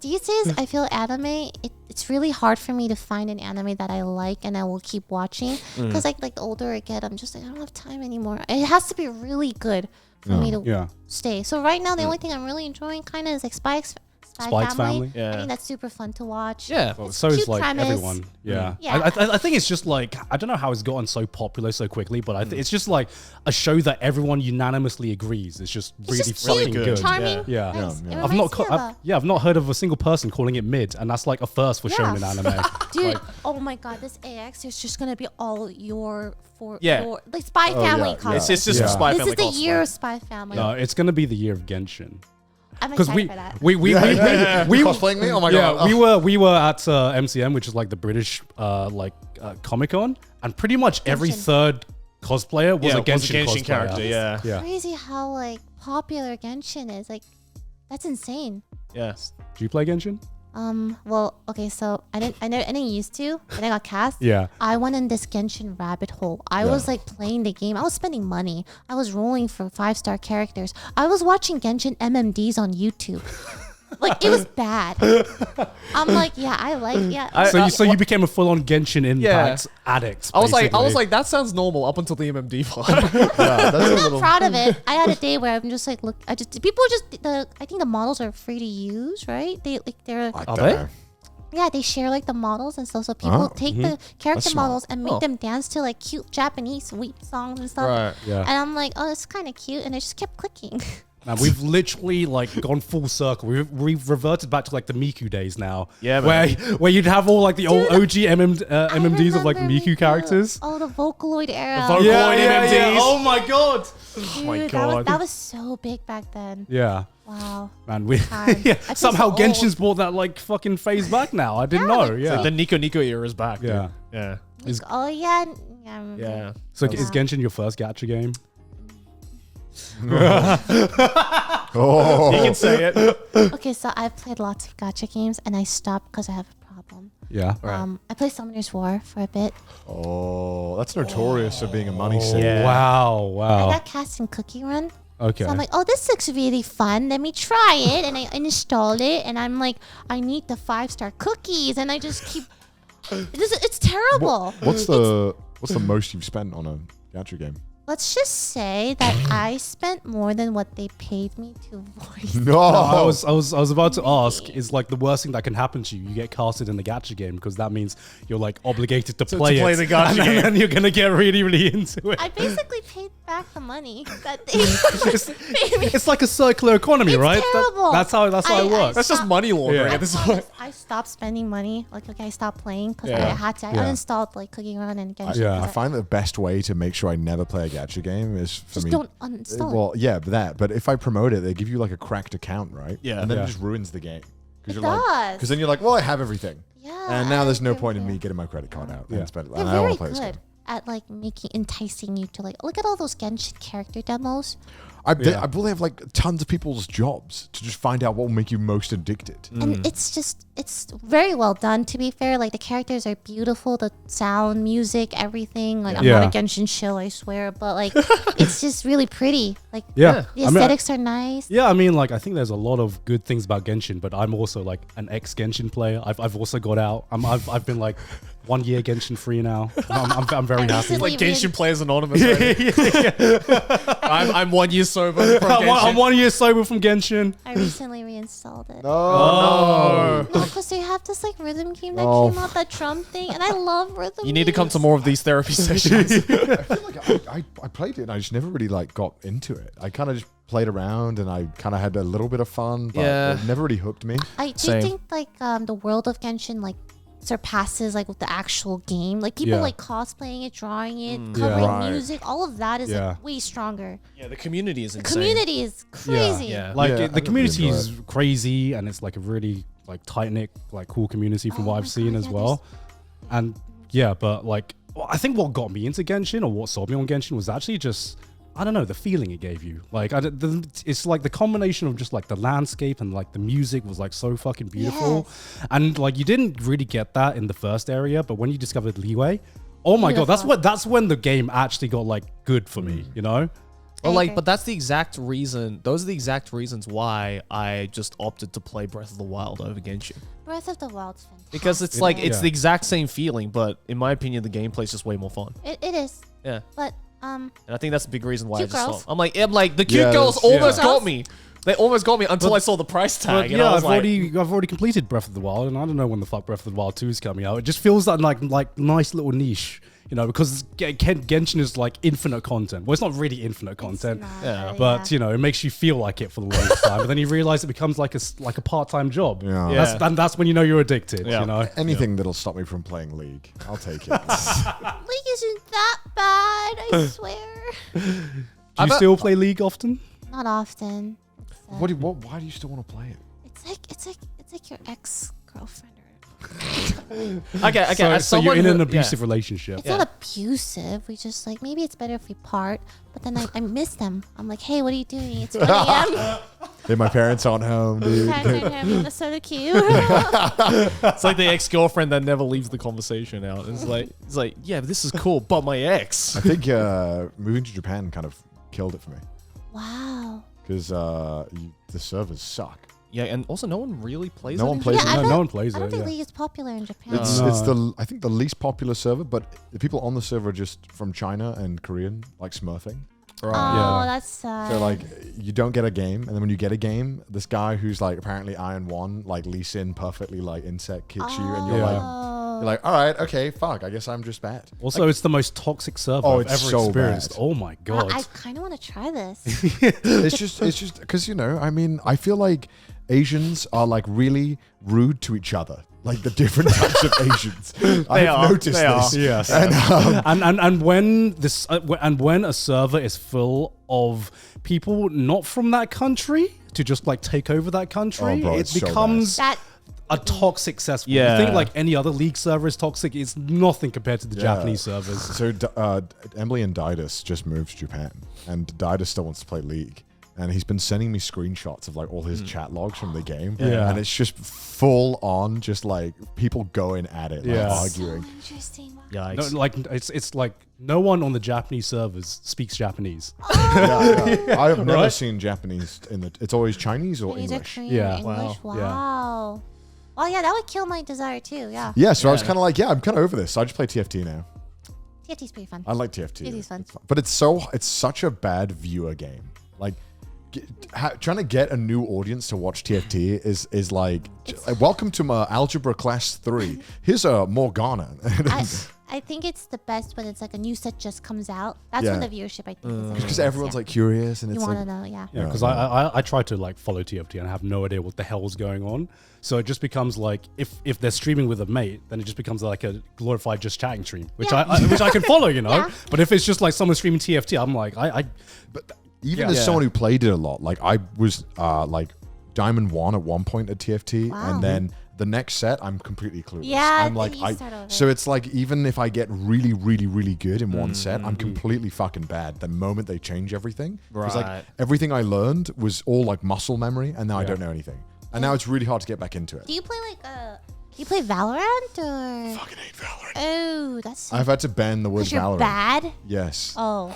These days, I feel anime. It's really hard for me to find an anime that I like and I will keep watching. Because like the older I get, I'm just like I don't have time anymore. It has to be really good for me to stay. So right now, the only thing I'm really enjoying kind of is like Spy Family. Yeah. I think that's super fun to watch. Yeah, well, so is like premise. Everyone. Yeah. I think it's just like, I don't know how it's gotten so popular so quickly, but it's just like a show that everyone unanimously agrees is just really fucking good. Charming. Yeah. Nice. I've not heard of a single person calling it mid, and that's like a first for shonen anime. Dude, oh my god, this AX is just gonna be all your like Spy Oh, Family. It's just Spy Family. This is the year of Spy Family. No, it's gonna be the year of Genshin. I'm excited for that. We cosplaying me? Oh my god! We were at MCM, which is like the British Comic Con, and pretty much every third cosplayer was a Genshin character. Yeah. Crazy how like popular Genshin is. Like, that's insane. Yes. Do you play Genshin? Well, okay, so I didn't used to, and I got cast. Yeah. I went in this Genshin rabbit hole. I was like playing the game. I was spending money. I was rolling for 5-star characters. I was watching Genshin MMDs on YouTube. Like, it was bad. I'm like, So you became a full-on Genshin Impact addict. I was like, that sounds normal up until the MMD part. I'm not proud of it. I had a day where I'm just like, I think the models are free to use, right? Are they? Yeah, they share like the models and stuff. So people take the character models and make them dance to like cute Japanese weep songs and stuff. Right. Yeah. And I'm like, oh, it's kind of cute, and I just kept clicking. Man, we've literally like gone full circle. We've reverted back to like the Miku days now. Yeah, where you'd have all like the old OG MMDs of like Miku characters. Oh, the Vocaloid era. The Vocaloid MMDs. Yeah. Oh my god. Dude, Oh my god. That was so big back then. Yeah. Wow. Man, we I somehow feel so old. Genshin's brought that like fucking phase back now. I didn't know. Yeah. So the Nico era is back. Yeah. Yeah. Oh yeah. Yeah. So is Genshin your first gacha game? Oh, You can say it. Okay, so I've played lots of gacha games and I stopped because I have a problem. Yeah. I played Summoner's War for a bit. oh, that's notorious for being a money sink. Yeah. Wow. I got cast in Cookie Run. Okay. So I'm like, oh, this looks really fun. Let me try it. And I installed it. And I'm like, I need the 5-star cookies. And I just keep... It's terrible. What's the most you've spent on a gacha game? Let's just say that I spent more than what they paid me to voice. No, I was about to ask, is like the worst thing that can happen to you, you get casted in the gacha game, because that means you're like obligated to play it. The gacha game. And then you're going to get really, really into it. I basically paid back the money that they paid me. It's like a circular economy, It's right? terrible. That's how it works. That's just money laundering Yeah. at this point. I stopped spending money. Like, okay, I stopped playing because I Yeah. had to. I Yeah. uninstalled like Cookie Run and Genshin. Yeah. I find that the best way to make sure I never play a gacha game is for Just me. don't uninstall it. Well, yeah, but if I promote it, they give you like a cracked account, right? Yeah. and then Yeah. it just ruins the game. It Because does. then you're like, well, I have everything, Yeah. and now there's no I agree point in with me you. getting my credit card out Yeah. and spend. They're I don't very want to play this good game. at like enticing you to like look at all those Genshin character demos. I believe they have like tons of people's jobs to just find out what will make you most addicted. And it's very well done, to be fair. Like, the characters are beautiful, the sound, music, everything. Like, I'm Yeah. not a Genshin shill, I swear, but like, it's just really pretty. Like, Yeah. the aesthetics are nice. Yeah, I mean, like, I think there's a lot of good things about Genshin, but I'm also like an ex-Genshin player. I've also got out. I've been like 1 year Genshin free now. I'm very happy. recently Like Genshin Players Anonymous. I'm 1 year sober from Genshin. I'm 1 year sober from Genshin. I recently reinstalled it. Oh, No, because they have this like rhythm game that Oh. came out, that drum thing, and I love rhythm. You need to come to games. more of these therapy sessions. I feel like I played it and I just never really like got into it. I kind of just played around and I kind of had a little bit of fun, but Yeah. it never really hooked me. I do Same. think like the world of Genshin like surpasses like with the actual game. Like people Yeah. like cosplaying it, drawing it, Yeah. covering Right. music. All of that is Yeah. like way stronger. Yeah, the community is The insane. community is crazy. Yeah. Like Yeah, I the didn't community really is crazy, and it's like a really like tight knit, like cool community from Oh what my I've seen God, as yeah, well. And yeah, but like I think what got me into Genshin, or what sold me on Genshin, was actually just, I don't know, the feeling it gave you. Like it's like the combination of just like the landscape and like the music was like so fucking beautiful, and like you didn't really get that in the first area, but when you discovered Leeway, oh my god, Beautiful. that's when the game actually got like good for me, you know. Well, agree. but that's the exact reason. Those are the exact reasons why I just opted to play Breath of the Wild over Genshin. Breath of the Wild's fantastic. Because it's like it's the exact same feeling, but in my opinion, the gameplay's just way more fun. It is. Yeah. But And I think that's the big reason why I Cute just girls. stopped. I'm like the cute Yeah, girls that's- almost yeah. got me. They almost got me until I saw the price But tag. And yeah, I was I've already completed Breath of the Wild, and I don't know when the fuck Breath of the Wild 2 is coming out. It just feels like nice little niche, you know, because Genshin is like infinite content. Well, it's not really infinite content, Yeah. but you know, it makes you feel like it for the longest time. But then you realize it becomes like a part-time job. Yeah. And that's when you know you're addicted. Yeah. You know. Anything that'll stop me from playing League, I'll take it. League isn't that bad, I swear. Do you still play League often? Not often. Why do you still want to play it? It's like your ex-girlfriend. okay. So, As so you're someone in an who- abusive relationship. It's not abusive. We just like, maybe it's better if we part. But then I miss them. I'm like, hey, what are you doing? It's 1 a.m. Hey, my parents aren't home, dude. That's so cute. It's like the ex-girlfriend that never leaves the conversation out. It's like, yeah, this is cool, but my ex. I think moving to Japan kind of killed it for me Wow. because the servers suck. Yeah, and also no one really plays No it. one in plays Japan. it. No one plays I don't it. think Yeah. League is popular in Japan. It's I think the least popular server, but the people on the server are just from China and Korean, like smurfing. Oh, Yeah. that's sad. So like you don't get a game, and then when you get a game, this guy who's like apparently Iron One, like Lee Sin perfectly like insect kicks you, and you're like, all right, okay, fuck, I guess I'm just bad. Also, it's the most toxic server Oh, I've it's ever so experienced. bad. Oh my Well, god. I kind of want to try this. It's just because I mean, I feel like Asians are like really rude to each other. Like the different types of Asians. I've noticed this. Yes. And when this and when a server is full of people not from that country to just like take over that country, Oh, bro, it it's so that becomes a toxic cesspool. Yeah. You think like any other League server is toxic? It's nothing compared to the Yeah. Japanese servers. So Emily and Didus just moved to Japan, and Didus still wants to play League. And he's been sending me screenshots of like all his chat logs from the game. Yeah. And it's just full on, just like people going at it, like Yeah. arguing. interesting. Wow. Yikes. No, like it's like no one on the Japanese servers speaks Japanese. Yeah. I have never Right? seen Japanese it's always Chinese or Chinese or English. Korean Yeah. or English. Wow. Wow. Well, yeah, that would kill my desire too. Yeah. Yeah, so I was kind of like, I'm kind of over this. So I just play TFT now. TFT's pretty fun. I like TFT. It is fun. But it's such a bad viewer game. Like trying to get a new audience to watch TFT is like, welcome to my algebra class 3. Here's a Morgana. I think it's the best when it's like a new set just comes out. That's Yeah. when the viewership, I think, is Because everyone's like curious and you it's want to like, know, yeah. Yeah, because Yeah. I try to like follow TFT and I have no idea what the hell's going on. So it just becomes like if they're streaming with a mate, then it just becomes like a glorified just chatting stream, which Yeah. which I can follow, you know. Yeah. But if it's just like someone streaming TFT, I'm like but even Yeah. as someone who played it a lot, like I was like Diamond 1 at one point at TFT, Wow. and then the next set I'm completely clueless. Yeah, I'm like you start over. so it's like even if I get really, really, really good in one set, I'm completely fucking bad the moment they change everything. Because Right. like everything I learned was all like muscle memory, and now I Yeah. don't know anything. And now it's really hard to get back into it. Do you play like do you play Valorant or? Fucking hate Valorant. Oh, that's I've had to ban the word because you're Valorant. bad. Yes. Oh,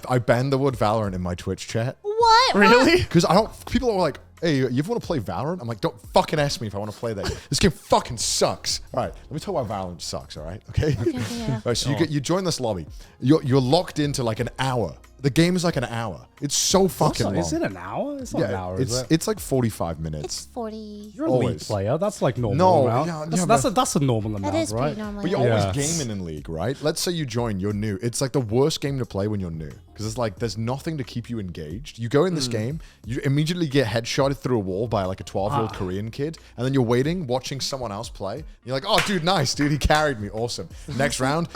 I banned the word Valorant in my Twitch chat. what? Really? Because people are like, hey, you ever want to play Valorant? I'm like, don't fucking ask me if I want to play that. This game fucking sucks. All right, let me tell you why Valorant sucks, all right? Okay? yeah. All right, so you join this lobby. You're locked into like an hour. The game is like an hour. It's so fucking long. is it an hour? It's not an hour. it's Is it? it's like 45 It's minutes. 40. You're a League always. player. That's like normal No, amount. yeah, That's a normal amount, That is right? pretty normal. But you're yeah. always Yeah. gaming in League, right? Let's say you join, you're new. It's like the worst game to play when you're new. Because it's like there's nothing to keep you engaged. You go in this game, you immediately get headshotted through a wall by like a 12-year-old Korean kid, and then you're waiting, watching someone else play. You're like, oh, dude, nice, dude, he carried me, awesome. Next round,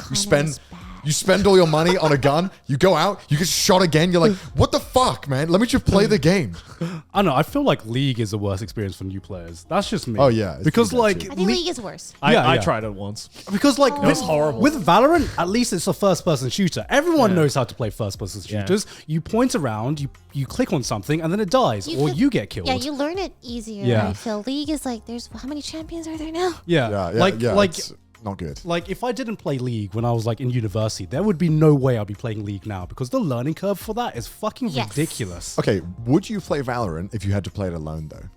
you spend all your money on a gun, you go out, you get shot again. You're like, what the fuck, man? Let me just play the game. I don't know. I feel like League is the worst experience for new players. That's just me. Oh, yeah, it's because pretty bad like too. I think League is worse. I Yeah. tried it once. because like It with, was horrible. with Valorant, at least it's a first-person shooter. Everyone knows how to play first-person Yeah. shooters. You point around, you click on something, and then it dies, or feel- you get killed. Yeah, you learn it easier. Yeah. I feel League is like, there's how many champions are there now? Yeah, Yeah, like yeah, like it's- Not good. Like, if I didn't play League when I was like in university, there would be no way I'd be playing League now because the learning curve for that is fucking ridiculous. Okay, would you play Valorant if you had to play it alone though?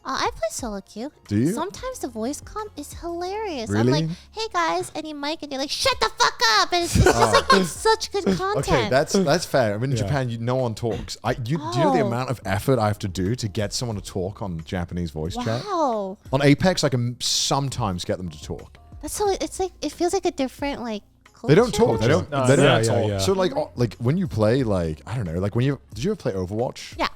I play solo queue. Do you? Sometimes the voice comp is hilarious. Really? I'm like, hey guys, any mic? And they're like, shut the fuck up. And it's just like, it's such good content. Okay, that's fair. I mean, in Japan, no one talks. Do you know the amount of effort I have to do to get someone to talk on Japanese voice chat? Wow. On Apex, I can sometimes get them to talk. That's so, it's like, it feels like a different, like, culture. They don't talk. They don't. No, they they don't don't talk. talk. So like when you play, like I don't know, like did you ever play Overwatch? Yeah.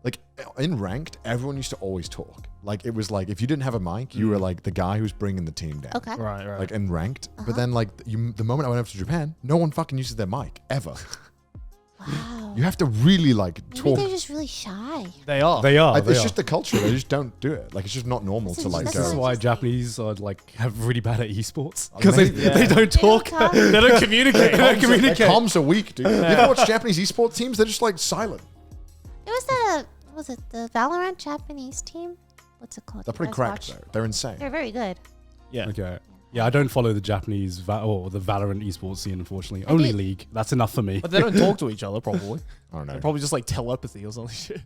Like in ranked, everyone used to always talk. Like it was like if you didn't have a mic, you were like the guy who's bringing the team down. Okay. Right. Like in ranked, but then like the moment I went over to Japan, no one fucking uses their mic ever. Wow. You have to really like Maybe talk. they're just really shy. They are. They are. It's just the culture. They just don't do it. Like it's just not normal to like That's This is go. why interesting. Japanese are like have really bad at esports because Maybe. they don't talk. They don't communicate. They don't communicate. Their comms are weak, dude. You ever watch Japanese esports teams? They're just like silent. It was the Valorant Japanese team? What's it called? They're You pretty guys cracked watch? though. They're insane. They're very good. Yeah. Okay. Yeah, I don't follow the Japanese or the Valorant esports scene, unfortunately. Only do- League. That's enough for me. But they don't talk to each other, probably. I don't know. They're probably just like telepathy or something.